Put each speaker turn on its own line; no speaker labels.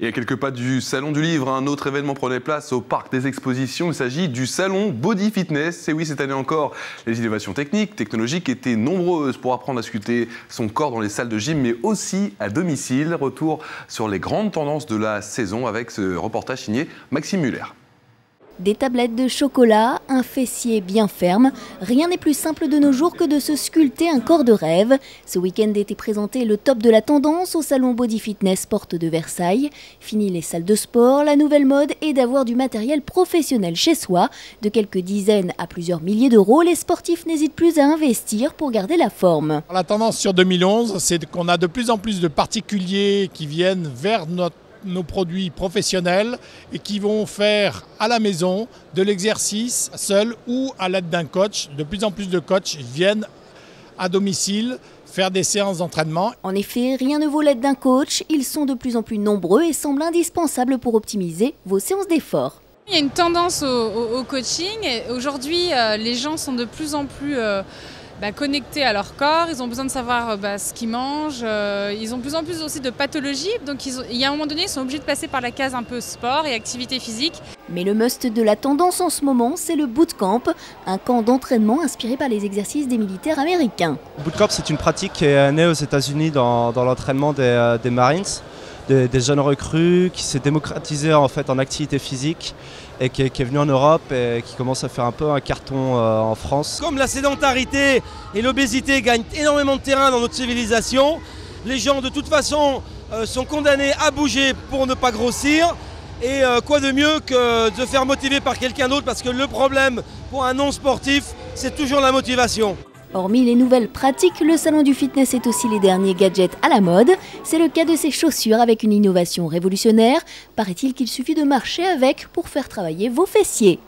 Et à quelques pas du Salon du Livre, un autre événement prenait place au Parc des Expositions. Il s'agit du Salon Body Fitness. Et oui, cette année encore, les innovations techniques, technologiques étaient nombreuses pour apprendre à sculpter son corps dans les salles de gym, mais aussi à domicile. Retour sur les grandes tendances de la saison avec ce reportage signé Maxime Muller.
Des tablettes de chocolat, un fessier bien ferme. Rien n'est plus simple de nos jours que de se sculpter un corps de rêve. Ce week-end était présenté le top de la tendance au salon Body Fitness Porte de Versailles. Fini les salles de sport, la nouvelle mode est d'avoir du matériel professionnel chez soi. De quelques dizaines à plusieurs milliers d'euros, les sportifs n'hésitent plus à investir pour garder la forme.
La tendance sur 2011, c'est qu'on a de plus en plus de particuliers qui viennent vers nos produits professionnels et qui vont faire à la maison de l'exercice seul ou à l'aide d'un coach. De plus en plus de coachs viennent à domicile faire des séances d'entraînement.
En effet, rien ne vaut l'aide d'un coach. Ils sont de plus en plus nombreux et semblent indispensables pour optimiser vos séances d'effort.
Il y a une tendance au coaching. Aujourd'hui, les gens sont de plus en plus connectés à leur corps, ils ont besoin de savoir ce qu'ils mangent, ils ont de plus en plus aussi de pathologies, donc il y a un moment donné, ils sont obligés de passer par la case un peu sport et activité physique.
Mais le must de la tendance en ce moment, c'est le bootcamp, un camp d'entraînement inspiré par les exercices des militaires américains.
Le bootcamp, c'est une pratique qui est née aux États-Unis dans l'entraînement des Marines, des jeunes recrues, qui s'est démocratisé en fait en activité physique et qui est venu en Europe et qui commence à faire un peu un carton en France.
Comme la sédentarité et l'obésité gagnent énormément de terrain dans notre civilisation, les gens de toute façon sont condamnés à bouger pour ne pas grossir. Et quoi de mieux que de se faire motiver par quelqu'un d'autre, parce que le problème pour un non-sportif, c'est toujours la motivation.
Hormis les nouvelles pratiques, le salon du fitness est aussi les derniers gadgets à la mode. C'est le cas de ces chaussures avec une innovation révolutionnaire. Paraît-il qu'il suffit de marcher avec pour faire travailler vos fessiers.